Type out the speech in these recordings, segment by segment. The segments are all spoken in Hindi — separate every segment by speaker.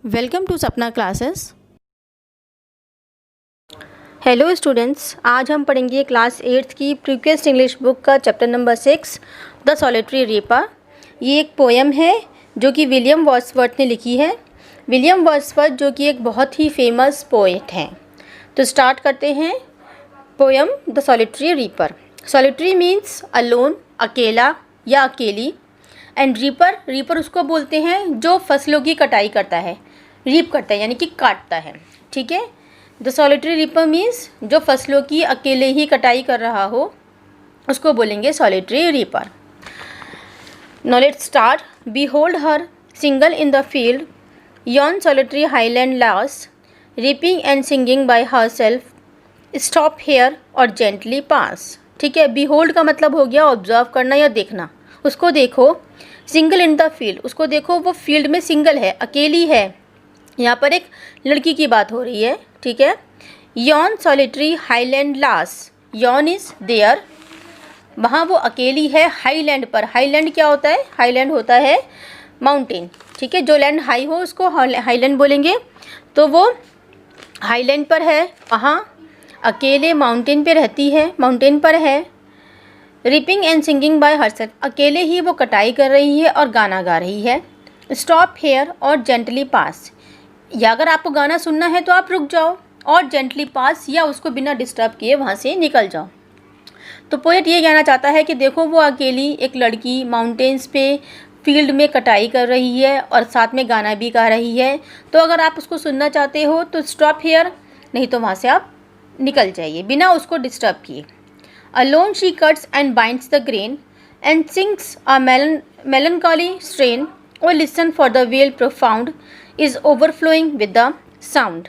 Speaker 1: वेलकम टू सपना क्लासेस। हेलो स्टूडेंट्स, आज हम पढ़ेंगे क्लास 8th की प्रीवियस इंग्लिश बुक का chapter number 6 the solitary reaper. ये एक पोएम है जो कि विलियम वर्ड्सवर्थ ने लिखी है। विलियम वर्ड्सवर्थ जो कि एक बहुत ही फेमस पोएट हैं। तो स्टार्ट करते हैं poem the solitary reaper. Solitary means alone, अकेला या अकेली, एंड रीपर उसको बोलते हैं जो फसलों की कटाई करता है। रीप करता है यानी कि काटता है, ठीक है। द सॉलिटरी रीपर मीन्स जो फसलों की अकेले ही कटाई कर रहा हो उसको बोलेंगे solitary reaper. Now let's start. Behold her single in the field, yon solitary highland lass, reaping and singing by herself, stop here और gently pass। ठीक है, behold का मतलब हो गया ऑब्जर्व करना या देखना। उसको देखो, सिंगल इन द फील्ड, उसको देखो वो फील्ड में सिंगल है, अकेली है। यहाँ पर एक लड़की की बात हो रही है, ठीक है। yon solitary highland lass, yon is there, वहाँ वो अकेली है हाईलैंड पर। हाईलैंड क्या होता है? हाईलैंड होता है माउंटेन, ठीक है। जो लैंड हाई हो उसको हाईलैंड बोलेंगे। तो वो हाईलैंड पर है, वहाँ अकेले माउंटेन पे रहती है, माउंटेन पर है। Ripping and singing by herself, अकेले ही वो कटाई कर रही है और गाना गा रही है। स्टॉप हेयर और जेंटली पास, या अगर आपको गाना सुनना है तो आप रुक जाओ, और जेंटली पास या उसको बिना डिस्टर्ब किए वहाँ से निकल जाओ। तो पोएट ये कहना चाहता है कि देखो वो अकेली एक लड़की माउंटेन्स पे फील्ड में कटाई कर रही है और साथ में गाना भी गा रही है। तो अगर आप उसको सुनना चाहते हो तो स्टॉप हेयर, नहीं तो वहाँ से आप निकल जाइए बिना उसको डिस्टर्ब किए। Alone she cuts and binds the grain and sings a melancholy strain, or listen for the wail profound is overflowing with the sound।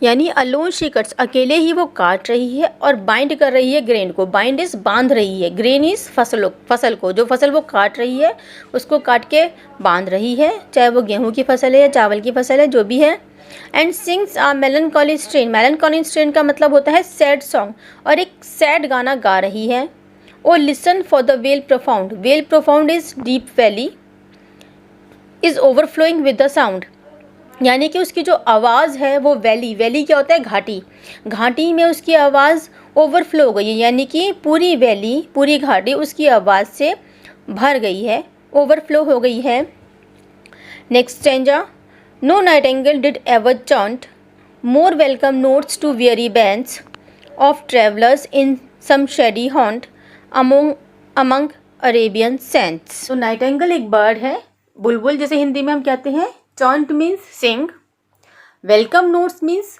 Speaker 1: यानी अलोन शी कट्स, अकेले ही वो काट रही है और बाइंड कर रही है ग्रेन को। बाइंड इज बांध रही है, ग्रेन इज फसल को, जो फसल वो काट रही है उसको काट के बांध रही है, चाहे वो गेहूं की फसल है या चावल की फसल है, जो भी है। And sings a melancholy strain, melancholy strain का मतलब होता है सैड सॉन्ग, और एक सैड गाना गा रही है। और listen for the well profound, well profound is deep valley, is overflowing with the sound, यानी कि उसकी जो आवाज़ है वो वैली क्या होता है? घाटी, घाटी में उसकी आवाज़ ओवरफ्लो हो गई है, यानी कि पूरी वैली, पूरी घाटी उसकी आवाज़ से भर गई है, ओवरफ्लो हो गई है। Next stanza. No nightingale did ever chaunt more welcome notes to weary bands of travellers in some shady haunt among Arabian sands. तो नाइटिंगेल एक बर्ड है, बुलबुल जैसे हिंदी में हम कहते हैं। Chaunt means sing, welcome notes means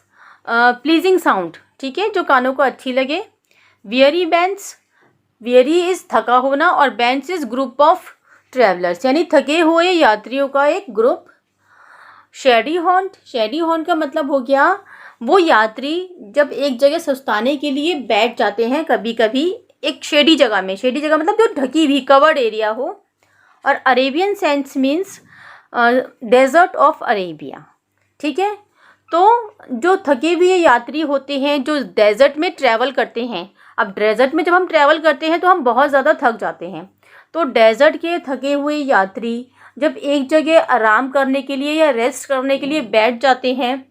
Speaker 1: pleasing sound, ठीक है, जो कानों को अच्छी लगे। वियरी बैंड्स, वियरी इज थका होना और bands is group of travellers, यानी थके हुए यात्रियों का एक group. Shady haunt, shady haunt का मतलब हो गया वो यात्री जब एक जगह सुस्ताने के लिए बैठ जाते हैं कभी कभी एक शेडी जगह में, शेडी जगह मतलब जो ढकी हुई कवर्ड एरिया हो। और Arabian sands means desert of Arabia, ठीक है। तो जो थके हुए यात्री होते हैं जो डेजर्ट में ट्रैवल करते हैं, अब डेजर्ट में जब हम ट्रैवल करते हैं तो हम बहुत ज़्यादा थक जाते हैं। तो डेजर्ट के थके हुए यात्री जब एक जगह आराम करने के लिए या रेस्ट करने के लिए बैठ जाते हैं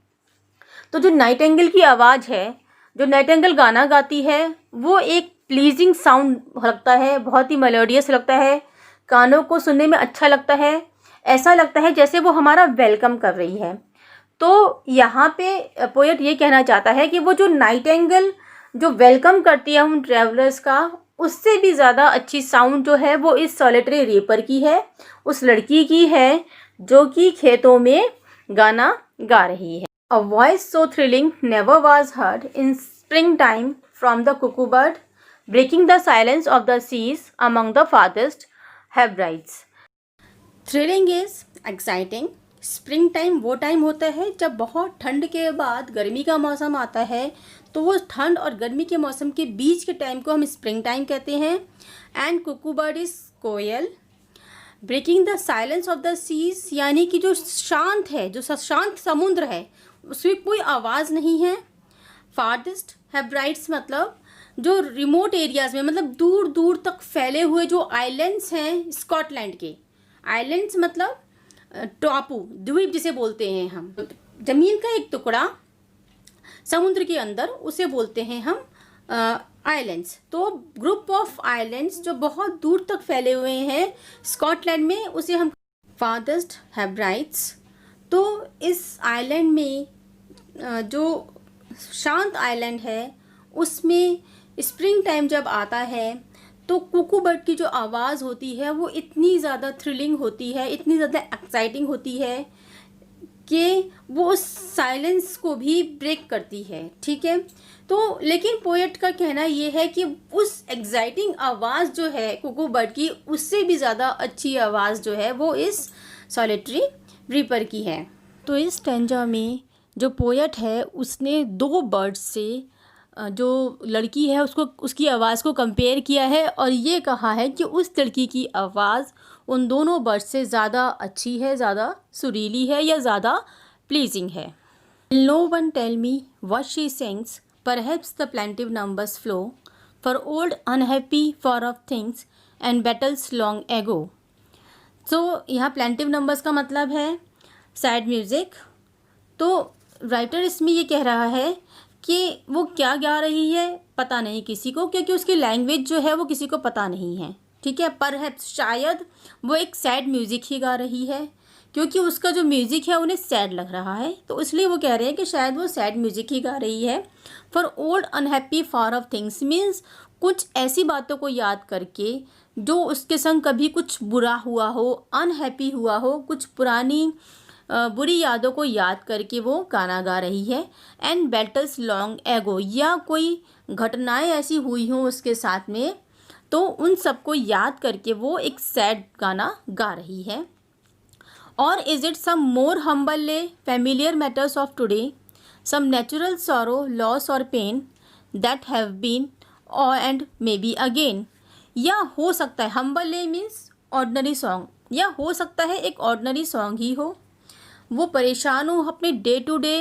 Speaker 1: तो जो नाइटिंगेल की आवाज़ है, जो नाइटिंगेल गाना गाती है, वो एक प्लीजिंग साउंड लगता है, बहुत ही मेलोडियस लगता है, कानों को सुनने में अच्छा लगता है, ऐसा लगता है जैसे वो हमारा वेलकम कर रही है। तो यहाँ पे पोएट ये कहना चाहता है कि वो जो नाइटिंगेल जो वेलकम करती है उन ट्रैवलर्स का, उससे भी ज़्यादा अच्छी साउंड जो है वो इस सॉलिटरी रीपर की है, उस लड़की की है जो कि खेतों में गाना गा रही है। A voice so thrilling never was heard in spring time from the cuckoo bird, breaking the silence of the seas among the farthest Hebrides. Thrilling is exciting. Spring time वो टाइम होता है जब बहुत ठंड के बाद गर्मी का मौसम आता है, तो वो ठंड और गर्मी के मौसम के बीच के टाइम को हम स्प्रिंग टाइम कहते हैं। एंड कुकू बर्ड इज कोयल। Breaking the silence of the seas, यानी कि जो शांत है, जो शांत समुद्र है उसमें कोई आवाज़ नहीं है। फार्देस्ट हेब्राइड्स मतलब जो रिमोट एरियाज़ में, मतलब दूर दूर तक फैले हुए जो आइलैंड्स हैं स्कॉटलैंड के। आइलैंड्स मतलब टापू, द्वीप जिसे बोलते हैं हम, ज़मीन का एक टुकड़ा समुद्र के अंदर, उसे बोलते हैं हम आइलैंड्स। तो ग्रुप ऑफ आइलैंड्स जो बहुत दूर तक फैले हुए हैं स्कॉटलैंड में, उसे हम फार्देस्ट हेब्राइड्स। तो इस आइलैंड में जो शांत आइलैंड है उसमें स्प्रिंग टाइम जब आता है तो कुकू बर्ड की जो आवाज़ होती है वो इतनी ज़्यादा थ्रिलिंग होती है, इतनी ज़्यादा एक्साइटिंग होती है कि वो उस साइलेंस को भी ब्रेक करती है। ठीक है, तो लेकिन पोएट का कहना ये है कि उस एक्साइटिंग आवाज़ जो है कुकू बर्ड की, उससे भी ज़्यादा अच्छी आवाज़ जो है वो इस सॉलिटरी रीपर की है। तो इस स्टैंजा में जो पोएट है उसने दो बर्ड्स से जो लड़की है उसको, उसकी आवाज़ को कंपेयर किया है और ये कहा है कि उस लड़की की आवाज़ उन दोनों बर्ड्स से ज़्यादा अच्छी है, ज़्यादा सुरीली है या ज़्यादा प्लीजिंग है। No one tell me what she sings, perhaps the plaintive numbers flow, for old unhappy far off things and battles long ago. तो यहाँ प्लेंटिव नंबर्स का मतलब है सैड म्यूज़िक। तो राइटर इसमें ये कह रहा है कि वो क्या गा रही है पता नहीं किसी को, क्योंकि उसकी लैंग्वेज जो है वो किसी को पता नहीं है। ठीक है, परहैप्स शायद वो एक सैड म्यूज़िक ही गा रही है, क्योंकि उसका जो म्यूज़िक है उन्हें सैड लग रहा है, तो इसलिए वो कह रहे हैं कि शायद वो सैड म्यूज़िक ही गा रही है। For old unhappy far off things means कुछ ऐसी बातों को याद करके जो उसके संग कभी कुछ बुरा हुआ हो, अनहैप्पी हुआ हो, कुछ पुरानी बुरी यादों को याद करके वो गाना गा रही है। एंड बैटल्स लॉन्ग एगो, या कोई घटनाएं ऐसी हुई हों उसके साथ में, तो उन सबको याद करके वो एक सैड गाना गा रही है। और is it some more humbly familiar matters of today, some natural sorrow loss और pain that have been and may be again. या हो सकता है, हम्बलली मीन्स ऑर्डनरी सॉन्ग, या हो सकता है एक ऑर्डनरी सॉन्ग ही हो, वो परेशान हो अपने डे टू डे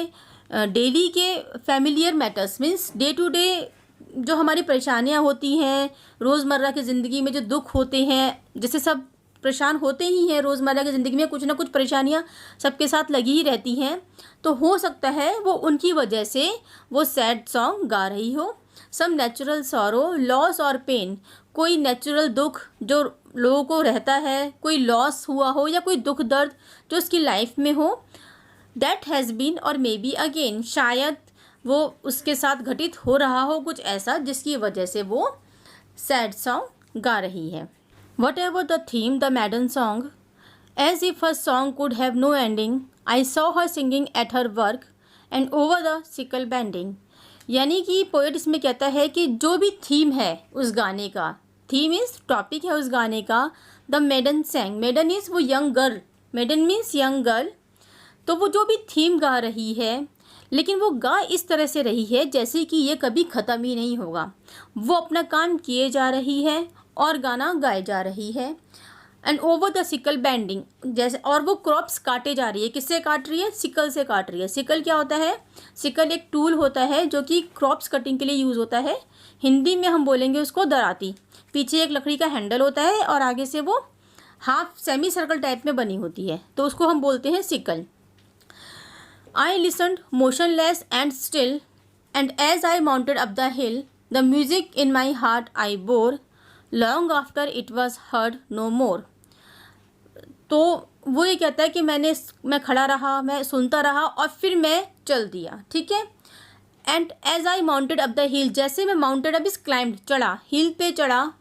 Speaker 1: डेली के familiar matters means day to day जो हमारी परेशानियां होती हैं रोज़मर्रा की ज़िंदगी में, जो दुख होते हैं, जैसे सब परेशान होते ही हैं रोज़मर्रा की ज़िंदगी में, कुछ ना कुछ परेशानियां सबके साथ लगी ही रहती हैं, तो हो सकता है वो उनकी वजह से वो सैड सॉन्ग गा रही हो। सम नेचुरल सॉरो लॉस और पेन, कोई नेचुरल दुख जो लोगों को रहता है, कोई लॉस हुआ हो या कोई दुख दर्द जो उसकी लाइफ में हो, दैट हैज़ बीन और मे बी अगेन, शायद वो उसके साथ घटित हो रहा हो कुछ ऐसा जिसकी वजह से वो सैड सॉन्ग गा रही है। Whatever the theme the maiden song, as if her song could have no ending, I saw her singing at her work and over the sickle bending. यानी कि पोएट इसमें कहता है कि जो भी थीम है उस गाने का, थीम इज़ टॉपिक है उस गाने का, the maiden sang, maiden is वो young girl, maiden means young girl, तो वो जो भी थीम गा रही है, लेकिन वो गा इस तरह से रही है जैसे कि ये कभी ख़त्म ही नहीं होगा। वो अपना काम किए जा रही है और गाना गाए जा रही है। And over the sickle bending, जैसे, और वो क्रॉप्स काटे जा रही है, किससे काट रही है, सिकल से काट रही है। सिकल क्या होता है, सिकल एक टूल होता है जो कि क्रॉप्स कटिंग के लिए यूज़ होता है, हिंदी में हम बोलेंगे उसको दराती। पीछे एक लकड़ी का हैंडल होता है और आगे से वो हाफ सेमी सर्कल टाइप में बनी होती है, तो उसको हम बोलते हैं sickle. I listened motionless and still and as I mounted up the hill, the music in my heart I bore, long after it was heard no more. तो वो ये कहता है कि मैं खड़ा रहा, मैं सुनता रहा और फिर मैं चल दिया। ठीक है, and as I mounted up the hill, जैसे मैं माउंटेड अप इस क्लाइंब, चढ़ा, हिल पे चढ़ा,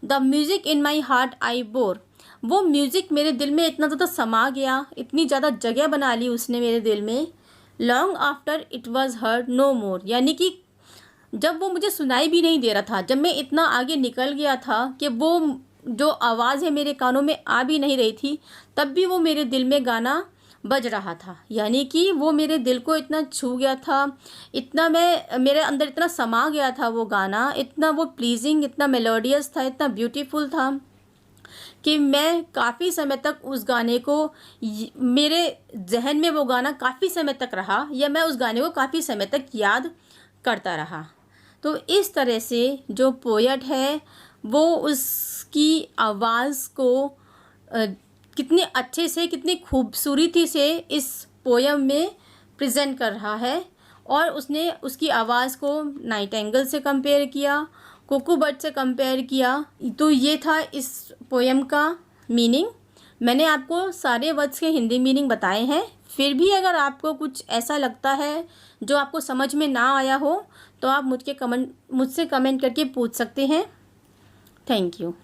Speaker 1: the music in my heart I bore, वो म्यूज़िक मेरे दिल में इतना ज़्यादा समा गया, इतनी ज़्यादा जगह बना ली उसने मेरे दिल में। Long after it was heard no more, यानी कि जब वो मुझे सुनाई भी नहीं दे रहा था, जब मैं इतना आगे निकल गया था कि वो जो आवाज़ है मेरे कानों में आ भी नहीं रही थी, तब भी वो मेरे दिल में गाना बज रहा था। यानी कि वो मेरे दिल को इतना छू गया था, इतना मेरे अंदर इतना समा गया था वो गाना, इतना वो प्लीजिंग, इतना मेलोडियस था, इतना ब्यूटीफुल था कि मैं काफ़ी समय तक उस गाने को, मेरे जहन में वो गाना काफ़ी समय तक रहा, या मैं उस गाने को काफ़ी समय तक याद करता रहा। तो इस तरह से जो पोएट है वो उसकी आवाज़ को कितने अच्छे से, कितनी खूबसूरती से इस पोयम में प्रेजेंट कर रहा है। और उसने उसकी आवाज़ को नाइटिंगेल से कंपेयर किया, कुकू बर्ड से कंपेयर किया। तो ये था इस पोयम का मीनिंग। मैंने आपको सारे वर्ड्स के हिंदी मीनिंग बताए हैं। फिर भी अगर आपको कुछ ऐसा लगता है जो आपको समझ में ना आया हो तो आप मुझसे कमेंट करके पूछ सकते हैं। Thank you.